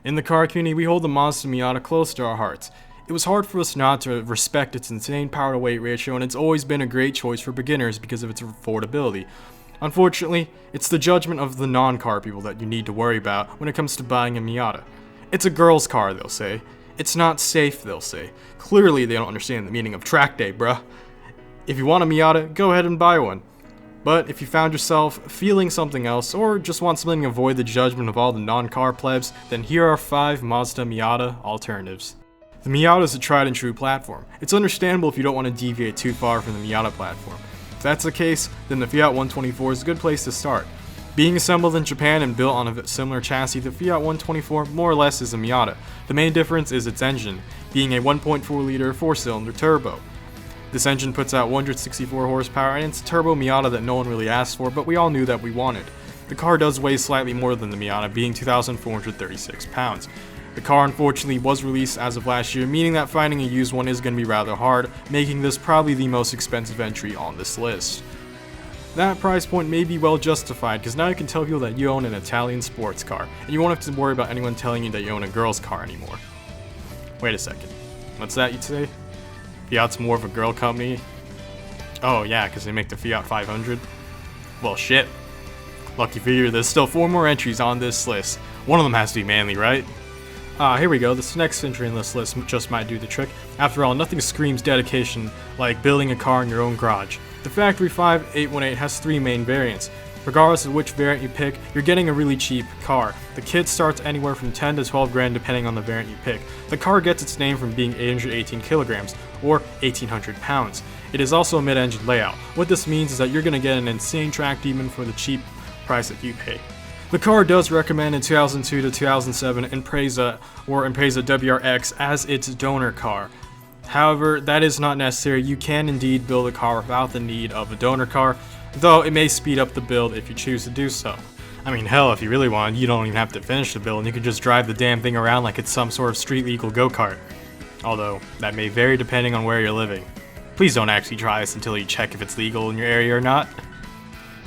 In the car community, we hold the Mazda Miata close to our hearts. It was hard for us not to respect its insane power to weight ratio, and it's always been a great choice for beginners because of its affordability. Unfortunately, it's the judgment of the non-car people that you need to worry about when it comes to buying a Miata. It's a girl's car, they'll say. It's not safe, they'll say. Clearly, they don't understand the meaning of track day, bruh. If you want a Miata, go ahead and buy one. But if you found yourself feeling something else, or just want something to avoid the judgment of all the non-car plebs, then here are 5 Mazda Miata alternatives. The Miata is a tried and true platform. It's understandable if you don't want to deviate too far from the Miata platform. If that's the case, then the Fiat 124 is a good place to start. Being assembled in Japan and built on a similar chassis, the Fiat 124 more or less is a Miata. The main difference is its engine, being a 1.4 liter 4-cylinder turbo. This engine puts out 164 horsepower, and it's a turbo Miata that no one really asked for, but we all knew that we wanted. The car does weigh slightly more than the Miata, being 2,436 pounds. The car unfortunately was released as of last year, meaning that finding a used one is going to be rather hard, making this probably the most expensive entry on this list. That price point may be well justified, because now you can tell people that you own an Italian sports car, and you won't have to worry about anyone telling you that you own a girl's car anymore. Wait a second, what's that you'd say? Fiat's more of a girl company? Oh yeah, because they make the Fiat 500? Well shit. Lucky for you, there's still 4 more entries on this list. One of them has to be manly, right? Here we go, this next entry in this list just might do the trick. After all, nothing screams dedication like building a car in your own garage. The Factory 5818 has 3 main variants. Regardless of which variant you pick, you're getting a really cheap car. The kit starts anywhere from 10 to 12 grand depending on the variant you pick. The car gets its name from being 818 kilograms, or 1,800 pounds. It is also a mid-engine layout. What this means is that you're going to get an insane track demon for the cheap price that you pay. The car does recommend in 2002 to 2007 Impreza WRX as its donor car. However, that is not necessary. You can indeed build a car without the need of a donor car, though it may speed up the build if you choose to do so. I mean, hell, if you really want, you don't even have to finish the build and you can just drive the damn thing around like it's some sort of street legal go-kart. Although, that may vary depending on where you're living. Please don't actually try this until you check if it's legal in your area or not.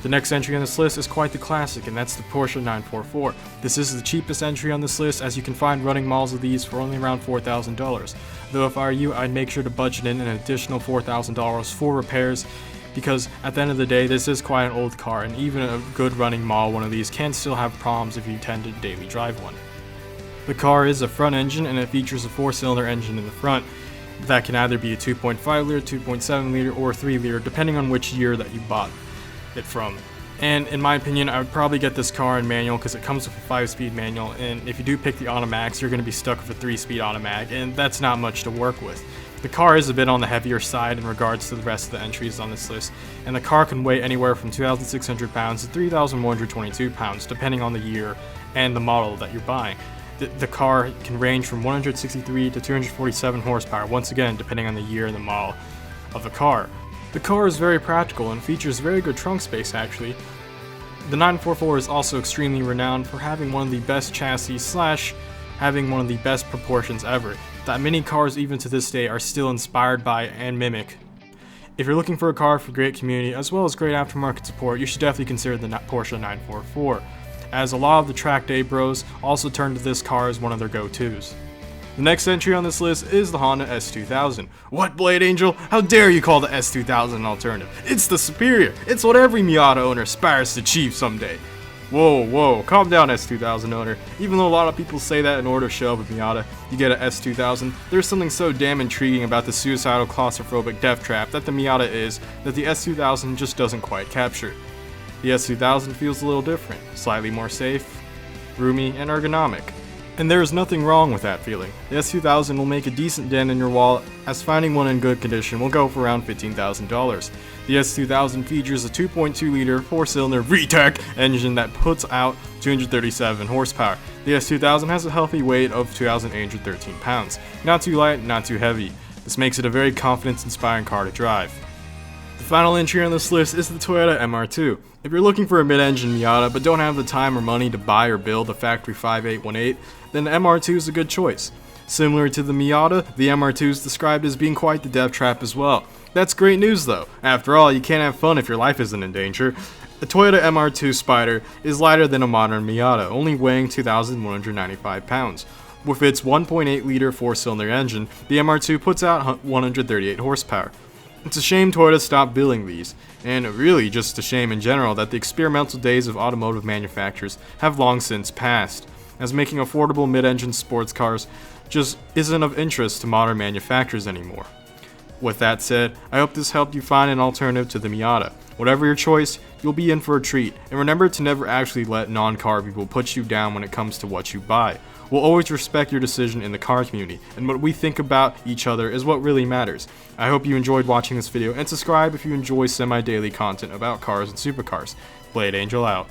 The next entry on this list is quite the classic, and that's the Porsche 944. This is the cheapest entry on this list, as you can find running models of these for only around $4,000. Though if I were you, I'd make sure to budget in an additional $4,000 for repairs, because at the end of the day, this is quite an old car, and even a good running model one of these can still have problems if you tend to daily drive one. The car is a front engine, and it features a 4-cylinder engine in the front. That can either be a 2.5 liter, 2.7 liter, or 3 liter, depending on which year that you bought it from. And in my opinion, I would probably get this car in manual because it comes with a 5-speed manual, and if you do pick the automatics, you're going to be stuck with a 3-speed automatic, and that's not much to work with. The car is a bit on the heavier side in regards to the rest of the entries on this list, and the car can weigh anywhere from 2,600 pounds to 3,122 pounds, depending on the year and the model that you're buying. The car can range from 163 to 247 horsepower, once again depending on the year and the model of the car. The car is very practical and features very good trunk space actually. The 944 is also extremely renowned for having one of the best chassis / having one of the best proportions ever, that many cars even to this day are still inspired by and mimic. If you're looking for a car for great community as well as great aftermarket support, you should definitely consider the Porsche 944, as a lot of the track day bros also turn to this car as one of their go-tos. The next entry on this list is the Honda S2000. What, Blade Angel? How dare you call the S2000 an alternative? It's the superior. It's what every Miata owner aspires to achieve someday. Whoa, calm down, S2000 owner. Even though a lot of people say that in order to show up a Miata, you get a S2000, there's something so damn intriguing about the suicidal claustrophobic death trap that the Miata is that the S2000 just doesn't quite capture. The S2000 feels a little different, slightly more safe, roomy, and ergonomic. And there is nothing wrong with that feeling. The S2000 will make a decent dent in your wallet, as finding one in good condition will go for around $15,000. The S2000 features a 2.2 liter 4-cylinder VTEC engine that puts out 237 horsepower. The S2000 has a healthy weight of 2,813 pounds. Not too light, not too heavy. This makes it a very confidence-inspiring car to drive. The final entry on this list is the Toyota MR2. If you're looking for a mid-engine Miata but don't have the time or money to buy or build a Factory 5818, then the MR2 is a good choice. Similar to the Miata, the MR2 is described as being quite the death trap as well. That's great news though. After all, you can't have fun if your life isn't in danger. A Toyota MR2 Spyder is lighter than a modern Miata, only weighing 2,195 pounds. With its 1.8-liter 4-cylinder engine, the MR2 puts out 138 horsepower. It's a shame Toyota stopped building these, and really just a shame in general that the experimental days of automotive manufacturers have long since passed, as making affordable mid-engine sports cars just isn't of interest to modern manufacturers anymore. With that said, I hope this helped you find an alternative to the Miata. Whatever your choice, you'll be in for a treat, and remember to never actually let non-car people put you down when it comes to what you buy. We'll always respect your decision in the car community, and what we think about each other is what really matters. I hope you enjoyed watching this video, and subscribe if you enjoy semi-daily content about cars and supercars. Blade Angel out.